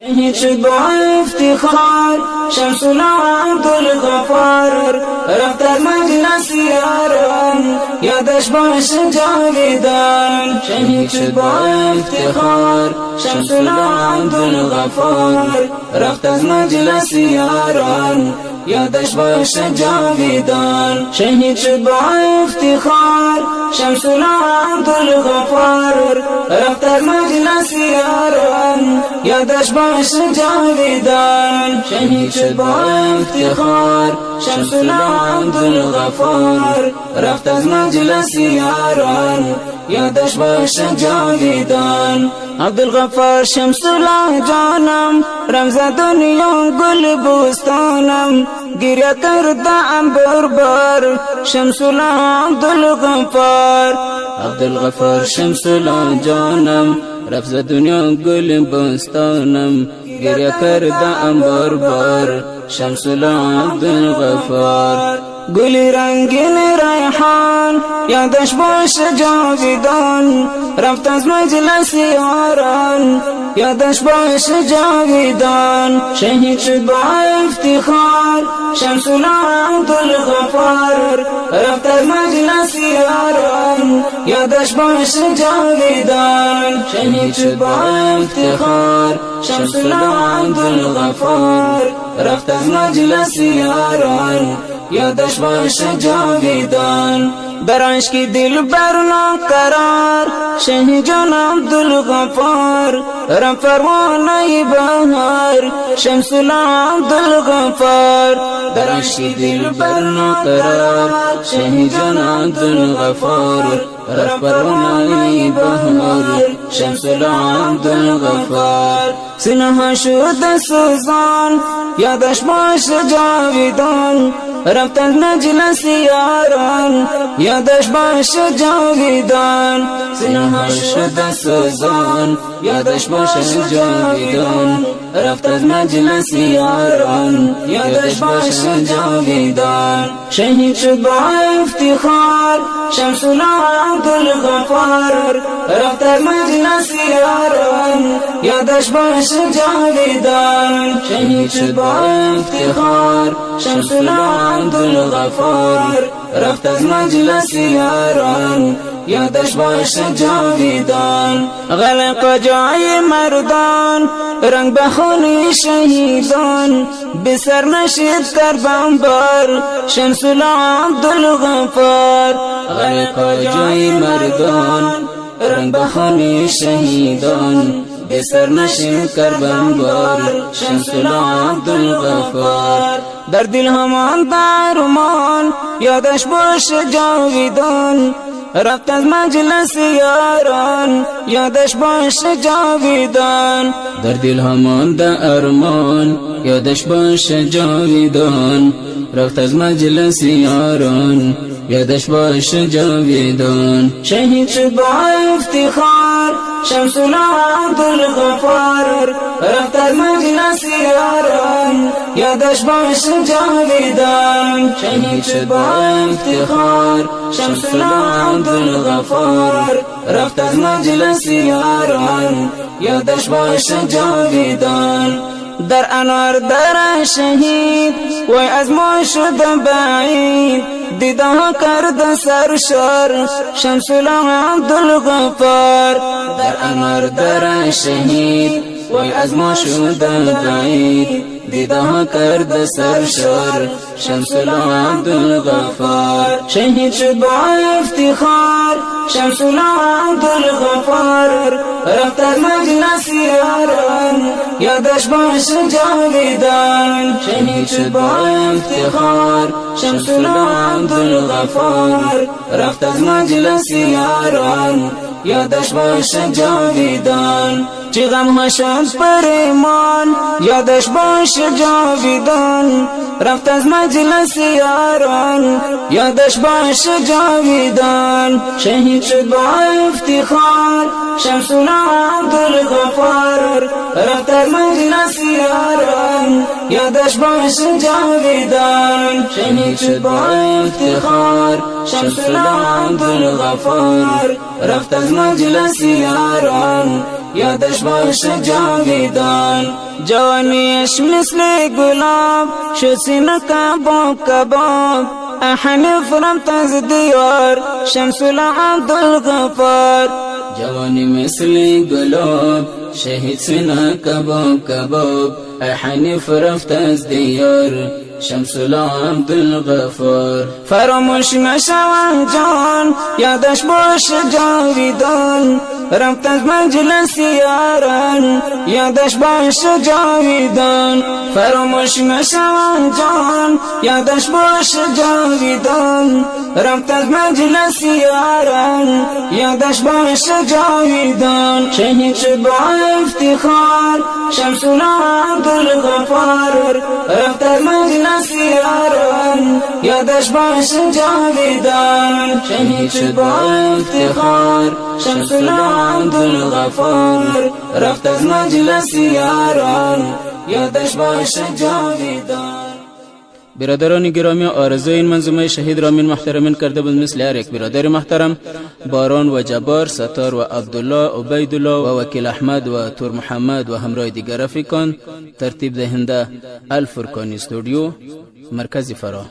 هیچ با افتخار شمس عبدالغفار رفت از مجلس یاران یادش باشه جاویدان. هیچ با افتخار شمس عبدالغفار رفت از مجلس یاران یادش باشه جاویدان. شهید با افتخار شمس عبدالغفار رفت از مجلس یاران یادش باشه جاویدان. شهید با افتخار شمس عبدالغفار رفت از مجلس یاران یادش باشه جاویدان. عبدالغفار شمس الله جانم رمز دنیا گل بوستانم گریه کردم بربر شمس الله عبدالغفار. عبدالغفار شمس الله جانم رمز دنیا گل بوستانم گریه کردم بربر شمس الله عبدالغفار. گلی رنگین ریحان یادش باشه جاویدان رفت از مجلس یاران یادش باشه جاویدان. شهید با افتخار شمس عبدالغفار رفت از مجلس یاران یادش باشه جاویدان. شهید با افتخار شمس عبدالغفار رفت از مجلس یاران یادش باشه جاویدان. در عشق دل بر ناقرار شهید جان عبدالغفار رم پروانه بهار شمس عبدالغفار. در عشق دل بر ناقرار شهید جان عبدالغفار رم پروانه بهار شمس عبدالغفار. سینه شد سوزان یادش باشه جاویدان رفت از مجلس یاران یادش باشه جاویدان. سینه شد سوزان یادش باشه جاویدان رفت از مجلس یاران یادش باشه جاویدان. شهید شد با افتخار شمس عبدالغفار رفت از مجلس یاران یادش باشه جاویدان. شهید شد با افتخار شمس عبدالغفار رفت از مجلس یاران یادش باشه جاویدان. غلق جای مردان رنگ بخونی شهیدان به سر نشید کربن بار شمس عبدالغفار. غلق جای مردان رنگ بخونی شهیدان به سر نشید کربن بار شمس عبدالغفار. در دل همان درمان یادش باشه جاویدان رفت از مجلس یاران یادش باشه جاویدان. در دل همان درمان یادش باشه جاویدان رفت از مجلس یاران یادش باشه جاویدان. شهید شد با افتخار شمس عبدالغفار رفت از مجلس یاران یادش باشه جاویدان. شهید شد با افتخار شمس عبدالغفار رفت از مجلس یاران یادش باشه جاویدان. در انوار در شهید وای از ما شدم بعید دیده ها کرده سرشار شمس عبدالغفار. در انوار در شهید وای از ما شدم بعید دیده ها کرده سرشار شمس عبدالغفار. شهید شد با افتخار شمس عبدالغفار رفت از مجلس یاران یادش باشه جاویدان. شهید شد با افتخار شمس عبدالغفار رفت از مجلس یاران یادش باشه جاویدان. چه غم ها شد پر ایمان یادش باشه جاویدان رفت از مجلس یاران یادش باشه جاویدان. شهید شد با افتخار شمس عبدالغفار رفت از مجلس یاران یادش باشه جاویدان. شهید شد با افتخار شمس عبدالغفار رفت از مجلس یاران یادش باشه جاویدان جوانیش مثل گلاب شد سینه کباب کباب حنیف رمت از دیار شمس عبدالغفار جوانی مثل گلاب شهید سینه کباب کباب حنیف رفت از دیار شمس عبدالغفار فراموش نشوم جان یادش باشه جاویدان رفت از مجلس یاران یادش باشه جاویدان فراموش نشوم جان یادش باشه جاویدان رفت از مجلس یاران یادش باشه جاویدان شهید شد با افتخار شمس عبدالغفار رفت از مجلس یاران یادش باشه جاویدان شهید شد با افتخار شمس عبدالغفار رفت از مجلس یاران یادش باشه جاویدان. برادران گرامی، آرزوی این منظومه شهید را من محترمین کرده بود مثل هر یک برادر محترم باران و جبار، ستار و عبدالله، عبیدالله و وکیل احمد و تور محمد و همراه دیگر رفیقان، ترتیب دهنده الفرقان استودیو، مرکز فراه.